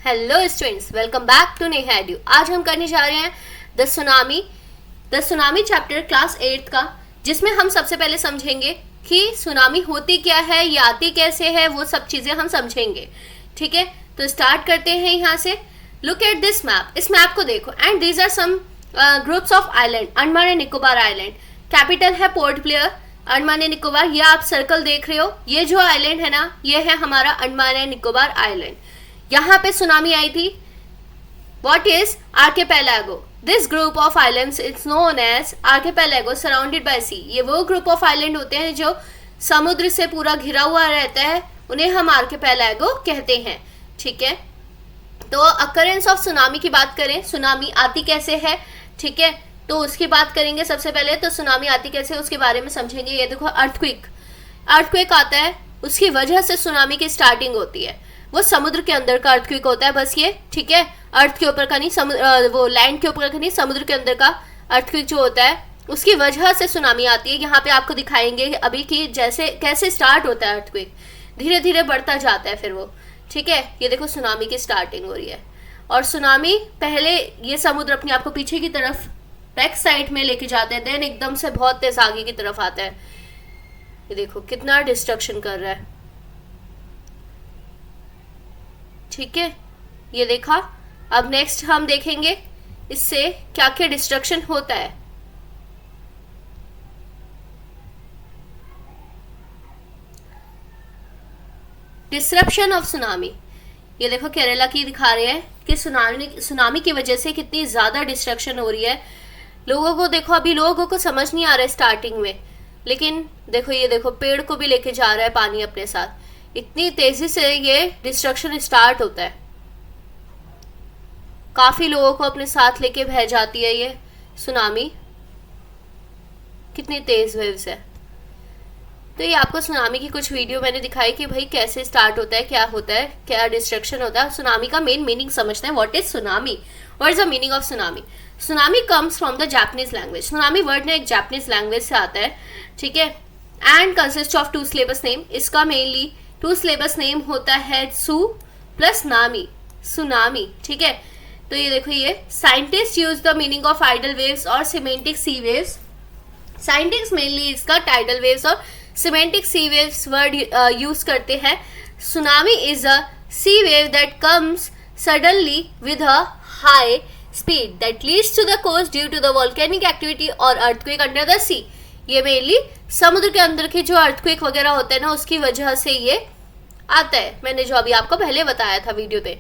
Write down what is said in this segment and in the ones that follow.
Hello students, welcome back to Neha Edu. आज हम करने जा रहे हैं द सुनामी चैप्टर क्लास 8 का, जिसमें हम सबसे पहले समझेंगे कि सुनामी होती क्या है, ये आती कैसे है, वो सब चीज़ें हम समझेंगे। ठीक है, तो स्टार्ट करते हैं यहाँ से। लुक एट दिस मैप, इस मैप को देखो। And these are some groups of island, Andaman and Nicobar island. Capital है पोर्ट ब्लेयर, अंडमान एंड निकोबार। ये आप सर्कल देख रहे हो, ये जो आइलैंड है ना, ये है हमारा अंडमान एंड निकोबार आइलैंड। यहाँ पे सुनामी आई थी। What is archipelago? This group of islands is known as archipelago surrounded by sea. ये वो ग्रुप ऑफ आइलैंड होते हैं जो समुद्र से पूरा घिरा हुआ रहता है, उन्हें हम आर्किपेलागो कहते हैं। ठीक है, तो अकरेंस ऑफ सुनामी की बात करें, सुनामी आती कैसे है, ठीक है, तो उसकी बात करेंगे। सबसे पहले तो सुनामी आती कैसे, उसके बारे में समझेंगे। ये देखो, अर्थक्वेक आता है, उसकी वजह से सुनामी की स्टार्टिंग होती है। वो समुद्र के अंदर का अर्थक्वेक होता है बस ये, ठीक है, अर्थ के ऊपर का नहीं, वो लैंड के ऊपर का नहीं, समुद्र के अंदर का अर्थक्वेक जो होता है, उसकी वजह से सुनामी आती है। यहाँ पे आपको दिखाएंगे अभी कि जैसे कैसे स्टार्ट होता है अर्थक्वेक, धीरे धीरे बढ़ता जाता है फिर वो। ठीक है, ये देखो सुनामी की स्टार्टिंग हो रही है। और सुनामी पहले ये समुद्र अपने आप को पीछे की तरफ बैक साइड में लेके जाते हैं, देन एकदम से बहुत तेज आगे की तरफ आता है। ये देखो कितना डिस्ट्रक्शन कर रहा है। ठीक है, ये देखा। अब नेक्स्ट हम देखेंगे इससे क्या क्या डिस्ट्रक्शन होता है। डिस्रप्शन ऑफ सुनामी, ये देखो केरला की दिखा रहे हैं कि सुनामी की वजह से कितनी ज्यादा डिस्ट्रक्शन हो रही है। लोगों को देखो, अभी लोगों को समझ नहीं आ रहा है स्टार्टिंग में, लेकिन देखो ये देखो पेड़ को भी लेके जा रहा है पानी अपने साथ। इतनी तेजी से ये डिस्ट्रक्शन स्टार्ट होता है, काफी लोगों को अपने साथ लेके बह जाती है ये सुनामी। कितनी तेज वेव्स है। तो ये आपको सुनामी की कुछ वीडियो मैंने दिखाई कि भाई कैसे स्टार्ट होता है, क्या होता है, क्या डिस्ट्रक्शन होता है। सुनामी का मेन मीनिंग समझते हैं। What is tsunami, what is the meaning of tsunami. Tsunami comes from the Japanese language. Tsunami word ने एक जापानीज लैंग्वेज से आता है, ठीक है, and consist of 2 syllabus name. इसका मेनली 2 सिलेबस नेम होता है सु प्लस नामी, सुनामी। ठीक है, तो ये देखो, ये scientist use the meaning of tidal waves और semantic sea waves. Scientist mainly इसका टाइडल वेव्स और semantic sea waves word use करते हैं। Tsunami is a sea wave that comes suddenly with a high speed that leads to the coast due to the volcanic activity और earthquake under the sea. ये mainly समुद्र के अंदर के जो earthquake वगैरह होते हैं ना, उसकी वजह से ये आता है। मैंने जो अभी आपको पहले बताया था वीडियो पे।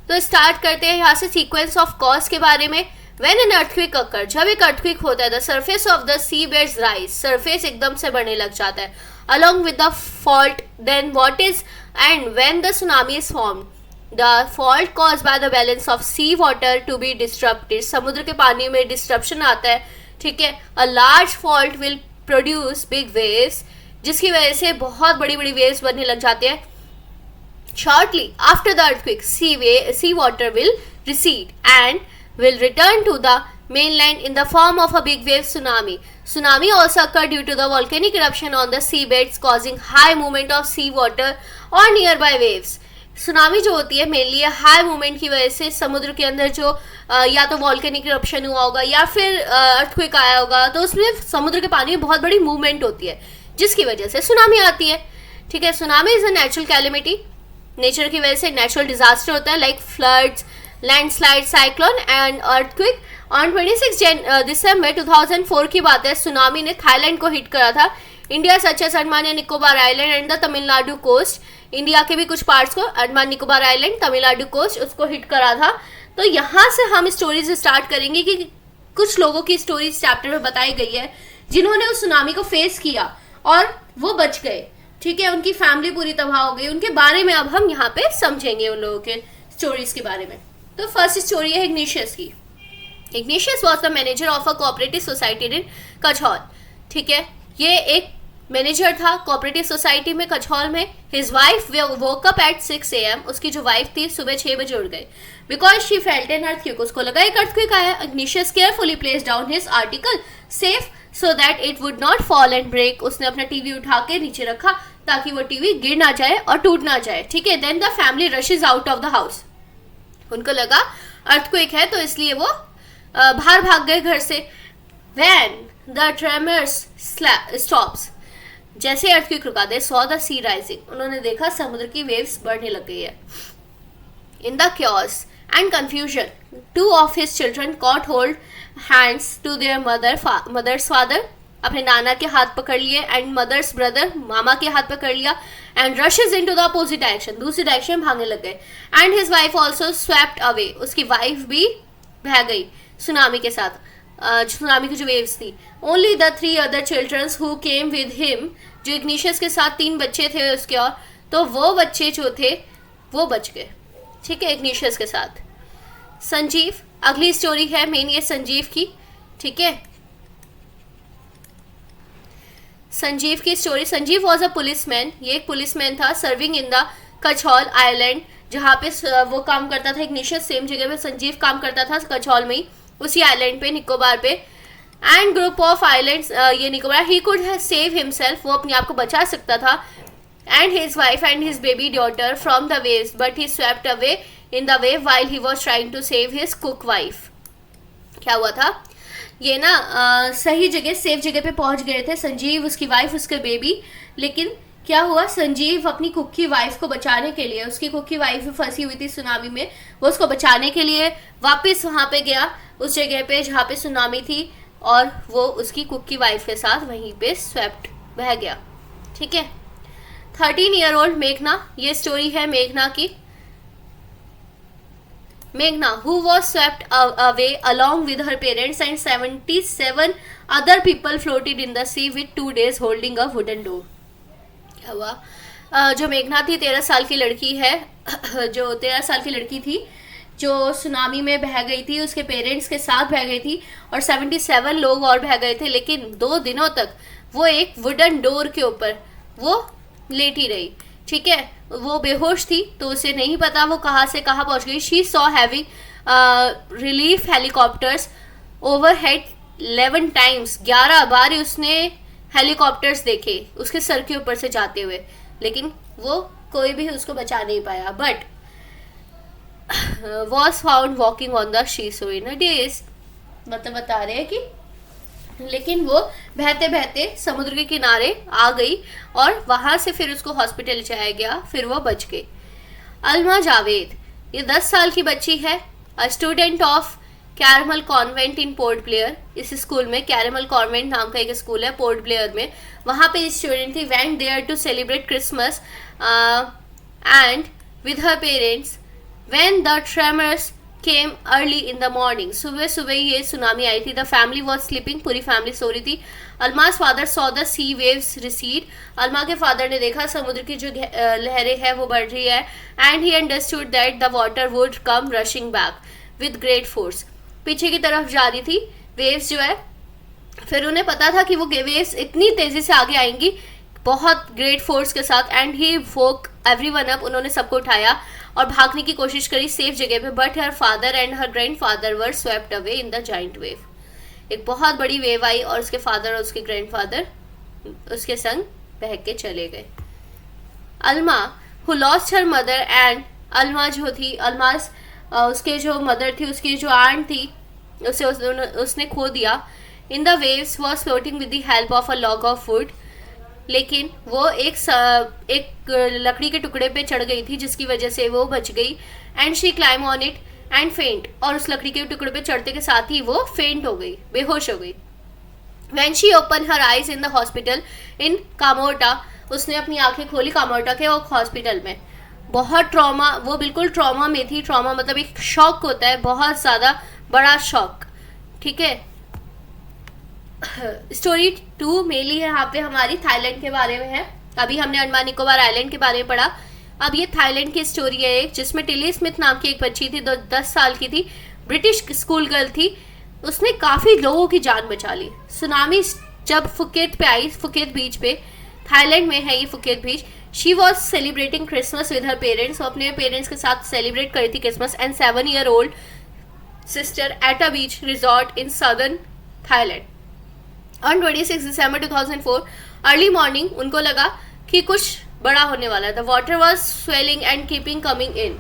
तो स्टार्ट करते हैं यहाँ से सीक्वेंस ऑफ कॉज के बारे में। व्हेन एन अर्थक्वेक अकर, जब एक अर्थक्वेक होता है, the surface of the sea beds rise, surface एकदम से बढ़ने लग जाता है, along with the fault. Then what is and when the tsunami is formed, the fault cause by the balance of sea water to be disturbed. समुद्र के पानी में डिस्ट्रप्शन आता है, ठीक है। A large fault will produce big waves, जिसकी वजह से बहुत बड़ी बड़ी वेव्स बनने लग जाते हैं। Shortly after the earthquake, sea water will recede and will return to the mainland in the form of a big wave tsunami. Tsunami also occurred due to the volcanic eruption on the seabeds, causing high movement of sea water or nearby waves. Tsunami जो होती है mainly high movement की वजह से, समुद्र के अंदर जो या तो वॉल्केनिक इरप्शन हुआ होगा या फिर अर्थक्वेक आया होगा, तो उसमें समुद्र के पानी में बहुत बड़ी मूवमेंट होती है, जिसकी वजह से सुनामी आती है। ठीक है, tsunami is a natural calamity, nature की वजह से नेचुरल डिजास्टर होता है, like floods, landslide, cyclone and earthquake. On 26 दिसंबर 2004 की बात है, सुनामी ने थाईलैंड को हिट करा था। India such as Andaman and Nicobar island and the Tamil Nadu coast, India के भी कुछ पार्ट्स को, अंडमान निकोबार आइलैंड, तमिलनाडु कोस्ट, उसको हिट करा था। तो यहाँ से हम स्टोरीज स्टार्ट करेंगे कि कुछ लोगों की स्टोरीज चैप्टर में बताई गई है जिन्होंने उस सुनामी को फेस किया और वो बच गए। ठीक है, उनकी फैमिली पूरी तबाह हो गई, उनके बारे में अब हम यहाँ पे समझेंगे उन लोगों के स्टोरीज के बारे में। तो फर्स्ट स्टोरी है इग्निशियस की। Ignatius was the manager of a cooperative society in Katchal. ठीक है, ये एक मैनेजर था कोऑपरेटिव सोसाइटी में कछौल में। His wife woke up at 6 AM, उसकी जो वाइफ थी सुबह 6 बजे उठ गई, because she felt an earthquake, उसको लगा एक अर्थक्वेक आया। Ignatius carefully place down his article safe so that it would not fall and break. उसने अपना टीवी उठा के नीचे रखा ताकि वो टीवी गिर ना जाए और टूट ना जाए। ठीक है, then the family rushes out of the house. उनको लगा अर्थक्वेक है, तो इसलिए वो बाहर भाग गए घर से। When the tremors stops, जैसे अर्थक्वेक रुका, they saw the sea rising, उन्होंने देखा समुद्र की वेव्स बढ़ने लग गई है। In the chaos and confusion, two of his children caught hold hands to their mother's father, अपने नाना के हाथ पकड़ लिए, एंड मदर्स ब्रदर, मामा के हाथ पकड़ लिया, and rushes into the opposite direction, दूसरी डायरेक्शन में भागने लग गए। And his wife also swept away, उसकी वाइफ भी बह गई सुनामी के साथ, सुनामी की जो वेव्स थी। Only the 3 other childrens who came with him, जो इग्निशियस के साथ 3 बच्चे थे उसके, और तो वो बच्चे जो थे वो बच गए, ठीक है, इग्निशियस के साथ। संजीव, अगली स्टोरी है मेन ये संजीव की, ठीक है। संजीव की story, Sanjeev was a policeman, ये एक पुलिसमैन था, सर्विंग इन द कछौल आइलैंड, जहाँ पे वो काम करता था इग्निशियस, सेम जगह पे संजीव काम करता था कछौल में ही, उसी आइलैंड पे, निकोबार पे। एंड ग्रुप ऑफ आइलैंड्स, ये Nicobar, he could save himself, वो अपने आप को बचा सकता था, and his wife and his baby daughter from the waves, but he swept away in the wave while he was trying to save his cook wife. क्या हुआ था, ये ना सही जगह, सेफ जगह पे पहुंच गए थे संजीव, उसकी वाइफ, उसके बेबी, लेकिन क्या हुआ, संजीव अपनी कुक की वाइफ को बचाने के लिए, उसकी कुक की वाइफ फंसी हुई थी सुनामी में, वो उसको बचाने के लिए वापस वहाँ पे गया, उस जगह पे जहाँ पे सुनामी थी, और वो उसकी कुक की वाइफ के साथ वहीं पे स्वेप्ट बह गया, ठीक है। 13 ईयर ओल्ड मेघना, ये स्टोरी है मेघना की। Meghna, who was swept away along with her parents and 77 other people floated in the sea with 2 days holding a wooden door. क्या हुआ, जो मेघना थी 13 साल की लड़की है, जो 13 साल की लड़की थी जो सुनामी में बह गई थी, उसके पेरेंट्स के साथ बह गई थी, और 77 लोग और बह गए थे, लेकिन 2 दिनों तक वो एक वुडन डोर के ऊपर वो लेटी रही, ठीक है। वो बेहोश थी, तो उसे नहीं पता वो कहाँ से कहाँ पहुँच गई। She saw having relief helicopters overhead 11 times, 11 बार उसने हेलीकॉप्टर्स देखे उसके सर के ऊपर से जाते हुए, लेकिन वो कोई भी उसको बचा नहीं पाया। But was found walking on the she so in a days, मतलब बता रहे हैं कि लेकिन वो बहते बहते समुद्र के किनारे आ गई, और वहां से फिर उसको हॉस्पिटल ले जाया गया, फिर वो बच गई। अलमा जावेद, ये 10 साल की बच्ची है, a student of caramel convent in port Blair, इस स्कूल में कैरमल कॉन्वेंट नाम का एक स्कूल है पोर्ट ब्लेयर में, वहाँ पे स्टूडेंट थी। Went there to celebrate Christmas and with her parents when the tremors came early in the morning, सुबह सुबह ये सुनामी आई थी। द फैमिली वॉज स्लीपिंग, पूरी फैमिली सो रही थी। Alma's father saw the sea waves recede, Alma के फादर ने देखा समुद्र की जो लहरें हैं वो बढ़ रही है। And he understood that the water would come rushing back with great force, पीछे की तरफ जा रही थी वेव्स जो है, फिर उन्हें पता था कि वो वेव्स इतनी तेजी से आगे आएंगी बहुत ग्रेट फोर्स के साथ। And he woke everyone up, उन्होंने सबको उठाया और भागने की कोशिश करी सेफ जगह पे, but her father and her grandfather were swept away in the giant wave, एक बहुत बड़ी वेव आई और उसके फादर और उसके ग्रैंडफादर उसके संग बह के चले गए। Alma who lost her mother and, Alma जो थी, अलमास उसके जो मदर थी, उसकी जो आंट थी, उसे उसने खो दिया। In the waves was floating with the help of a log of would, लेकिन वो एक लकड़ी के टुकड़े पे चढ़ गई थी जिसकी वजह से वो बच गई। And she climb on it and फेंट, और उस लकड़ी के टुकड़े पे चढ़ते के साथ ही वो फेंट हो गई, बेहोश हो गई। When she open her eyes in the hospital in Kamorta, उसने अपनी आंखें खोली कामोर्टा के वो हॉस्पिटल में। बहुत ट्रॉमा, वो बिल्कुल ट्रॉमा में थी। ट्रॉमा मतलब एक शॉक होता है, बहुत ज़्यादा बड़ा शॉक, ठीक है। स्टोरी 2 मेनली यहाँ पे हमारी थाईलैंड के बारे में है। अभी हमने अंडमान निकोबार आइलैंड के बारे में पढ़ा, अब ये थाईलैंड की स्टोरी है एक, जिसमें टिली स्मिथ नाम की एक बच्ची थी, 10 साल की थी, ब्रिटिश स्कूल गर्ल थी। उसने काफ़ी लोगों की जान बचा ली। सुनामी जब फुकेत पे आई, फुकेत बीच पे, थाईलैंड में है ये Phuket beach, she was celebrating Christmas with her parents, वो अपने पेरेंट्स के साथ सेलिब्रेट करी थी Christmas, and 7 year old sister at a beach resort in southern Thailand. On 26 December 2004 early morning उनको लगा कि कुछ बड़ा होने वाला है। The water was swelling and keeping coming in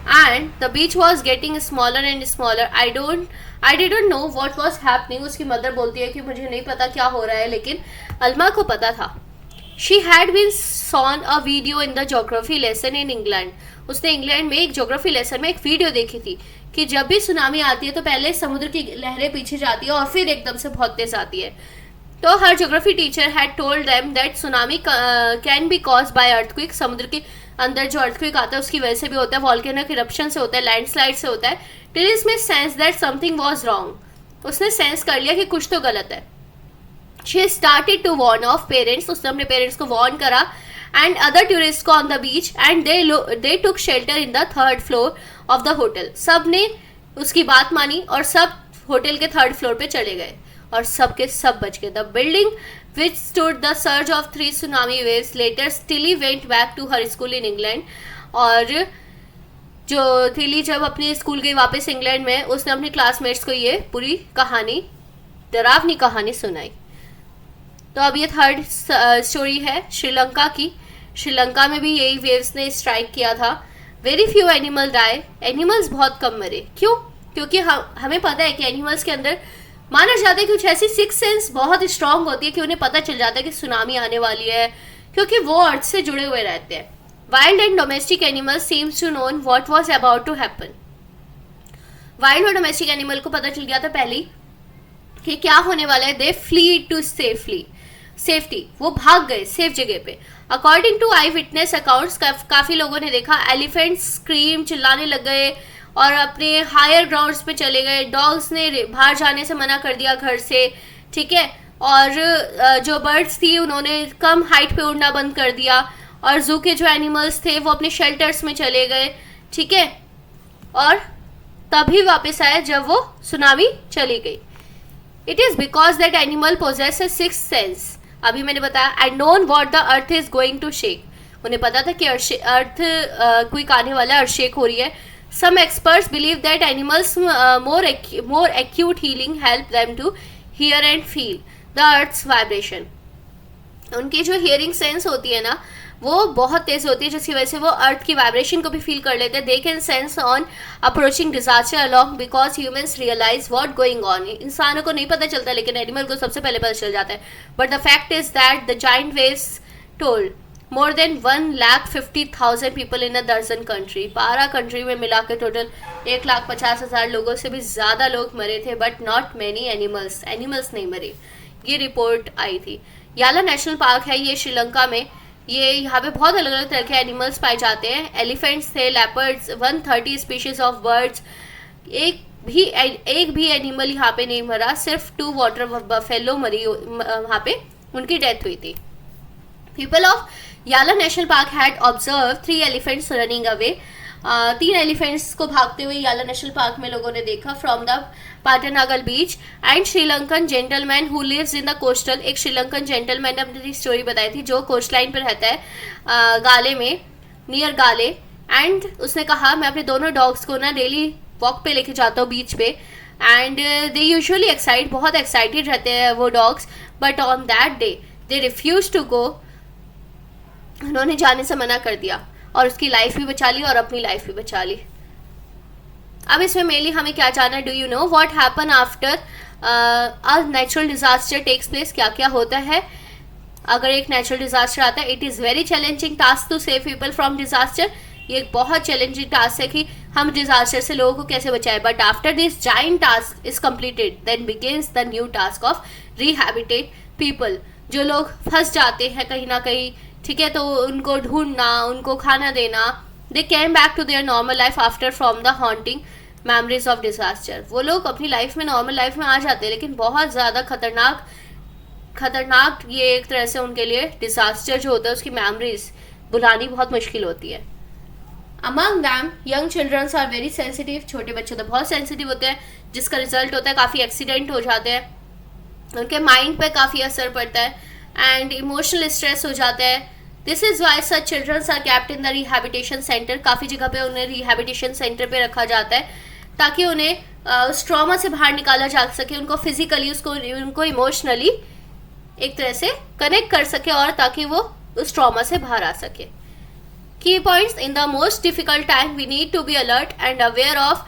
and the beach was getting smaller and smaller. I didn't know what was happening. उसकी mother बोलती है कि मुझे नहीं पता क्या हो रहा है, लेकिन अल्मा को पता था. She had been shown a video in the geography lesson in England. उसने इंग्लैंड में एक ज्योग्राफी लेसन में एक वीडियो देखी थी कि जब भी सुनामी आती है तो पहले समुद्र की लहरें पीछे जाती है और फिर एकदम से बहुत तेज आती है. तो her geography teacher had told them that tsunami can be cause by earthquake. समुद्र के अंदर जो अर्थक्वेक आता है उसकी वजह से भी होता है, वॉल्केनिक इरप्शन से होता है, लैंडस्लाइड से होता है. टिल इसमें sense that something was wrong. उसने सेंस कर लिया कि कुछ तो गलत है. She started to warn of parents. उसने अपने पेरेंट्स को वार्न करा एंड अदर टूरिस्ट को on the beach and they took shelter in the third floor of the hotel. सब ने उसकी बात मानी और सब होटल के थर्ड फ्लोर पे चले गए और सब के सब बच गए. The building which stood the surge of 3 tsunami waves later Tilly went back to her school in England. और जो थिली जब अपने स्कूल गई वापस इंग्लैंड में, उसने अपने क्लासमेट्स को ये पूरी कहानी, डरावनी कहानी सुनाई. तो अब ये थर्ड स्टोरी है श्रीलंका की. श्रीलंका में भी यही वेव्स ने स्ट्राइक किया था. Very few animal die. Animals बहुत कम मरे. क्यों? क्योंकि हमें पता है कि एनिमल्स के अंदर माना जाता है कुछ ऐसी सिक्स सेंस बहुत स्ट्रांग होती है कि उन्हें पता चल जाता है कि सुनामी आने वाली है, क्योंकि वो अर्थ से जुड़े हुए रहते हैं. Wild and domestic animals seems to known what was about to happen. Wild और डोमेस्टिक एनिमल को पता चल गया था पहले कि क्या होने वाला है. They flee to safety. वो भाग गए सेफ जगह पे. According to eye witness accounts, काफी लोगों ने देखा एलिफेंट स्क्रीम, चिल्लाने लग गए और अपने हायर ग्राउंड्स पे चले गए. डॉग्स ने बाहर जाने से मना कर दिया घर से, ठीक है. और जो बर्ड्स थी उन्होंने कम हाइट पे उड़ना बंद कर दिया. और जू के जो एनिमल्स थे वो अपने शेल्टर्स में चले गए, ठीक है. और तभी वापस आए जब वो सुनामी चली गई. It is because that animal possess a sixth sense. अभी मैंने बताया and known what the earth is going to shake. उन्हें पता था कि अर्थ कोई आने वाला है, अर्थ शेक हो रही है. Some experts believe that animals more acute healing help them to hear and feel the earth's vibration. उनकी जो hearing sense होती है ना वो बहुत तेज होती है, जिसकी वजह से वो अर्थ की वाइब्रेशन को भी फील कर लेते हैं. They can sense on approaching disaster along because humans realize what going on. इंसानों को नहीं पता चलता लेकिन एनिमल को सबसे पहले पता चल जाता है. But the fact is that the giant waves told more than 1,50,000 people in a dozen country. 12 country में मिला के टोटल 1,50,000 लोगों से भी ज़्यादा लोग मरे थे. But not many animals. Animals नहीं मरे. ये रिपोर्ट आई थी. याला नेशनल पार्क है ये श्रीलंका में. ये यहाँ पे बहुत अलग अलग तरह के एनिमल्स पाए जाते हैं. एलिफेंट्स थे, लेपर्ड्स, 130 स्पीशीज ऑफ बर्ड्स. एक भी एनिमल यहाँ पे नहीं मरा. सिर्फ 2 वाटर बफेलो मरी वहाँ पे, उनकी डेथ हुई थी. People of Yala National Park had observed 3 elephants running away. 3 elephants को भागते हुए याला नेशनल पार्क में लोगों ने देखा फ्रॉम द पाटनागल beach. And Sri Lankan gentleman who lives in the coastal. एक श्रीलंकन जेंटलमैन ने अपनी स्टोरी बताई थी जो कोस्ट लाइन पर रहता है गाले में, नियर गाले. एंड उसने कहा मैं अपने दोनों डॉग्स को ना डेली वॉक पे लेके जाता हूँ बीच पे. एंड दे यूजुअली बहुत एक्साइटेड रहते हैं वो dogs. But on that day they refuse to go. उन्होंने जाने से मना कर दिया और उसकी लाइफ भी बचा ली और अपनी लाइफ भी बचा ली. अब इसमें मेनली हमें क्या जानना, do you know what happen after a natural disaster takes place. क्या क्या होता है अगर एक नेचुरल डिजास्टर आता है. It is very challenging task to save people from disaster. ये एक बहुत चैलेंजिंग टास्क है कि हम डिजास्टर से लोगों को कैसे बचाएं. But after this giant task is completed then begins the new task of rehabilitate people. जो लोग फंस जाते हैं कहीं ना कहीं, ठीक है, तो उनको ढूंढना, उनको खाना देना. They came back to their normal life after from the haunting memories of disaster. वो लोग अपनी लाइफ में नॉर्मल लाइफ में आ जाते हैं लेकिन बहुत ज़्यादा खतरनाक ये एक तरह से उनके लिए डिजास्टर जो होता है उसकी मेमोरीज भुलानी बहुत मुश्किल होती है. Among them young childrens are very sensitive. छोटे बच्चे तो बहुत सेंसिटिव होते हैं जिसका रिजल्ट होता है काफ़ी एक्सीडेंट हो जाते हैं. उनके माइंड पे काफ़ी असर पड़ता है एंड इमोशनल स्ट्रेस हो जाता है. This is why such childrens are kept in the rehabilitation centre. काफ़ी जगह पे उन्हें रिहैबिटेशन सेंटर पे रखा जाता है ताकि उन्हें उस ट्रॉमा से बाहर निकाला जा सके. उनको फिजिकली उनको इमोशनली एक तरह से कनेक्ट कर सके और ताकि वो उस ट्रॉमा से बाहर आ सके. Key points: in the most difficult time, we need to be alert and aware of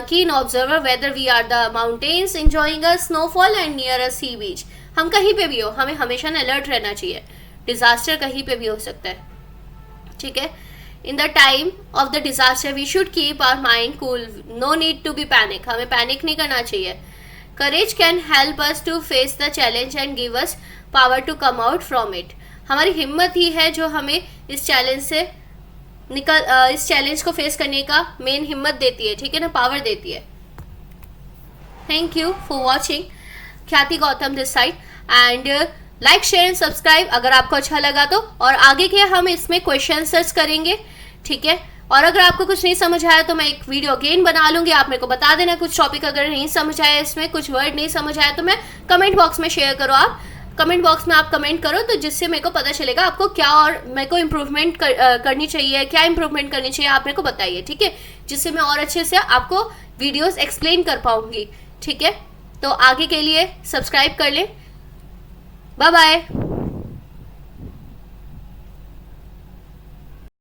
keen observer whether we are the mountains enjoying a snowfall and near a sea beach. हम कहीं पे भी हो, हमें हमेशा अलर्ट रहना चाहिए. Disaster कहीं पे भी हो सकता है, ठीक है. In the time of the disaster we should keep our mind cool, no need to be panic, हमें पैनिक नहीं करना चाहिए. Courage can help us to face the challenge and give us power to come out from it. हमारी हिम्मत ही है जो हमें इस चैलेंज से इस चैलेंज को फेस करने का मेन हिम्मत देती है, ठीक है ना, पावर देती है. थैंक यू फॉर वॉचिंग ख्याति Gautam this side, and like share and subscribe अगर आपको अच्छा लगा तो. और आगे के हम इसमें क्वेश्चन सर्च करेंगे, ठीक है. और अगर आपको कुछ नहीं समझ आया तो मैं एक वीडियो अगेन बना लूंगी, आप मेरे को बता देना कुछ टॉपिक अगर नहीं समझ आया, इसमें कुछ वर्ड नहीं समझ आया तो मैं कमेंट बॉक्स में शेयर करो. आप कमेंट बॉक्स में आप कमेंट करो तो जिससे मेरे को पता चलेगा आपको क्या और मेरे को इम्प्रूवमेंट करनी चाहिए, क्या इम्प्रूवमेंट करनी चाहिए आप मेरे को बताइए, ठीक है, जिससे मैं और अच्छे से आपको वीडियोस एक्सप्लेन कर पाऊंगी, ठीक है. तो आगे के लिए सब्सक्राइब कर लें. Bye bye.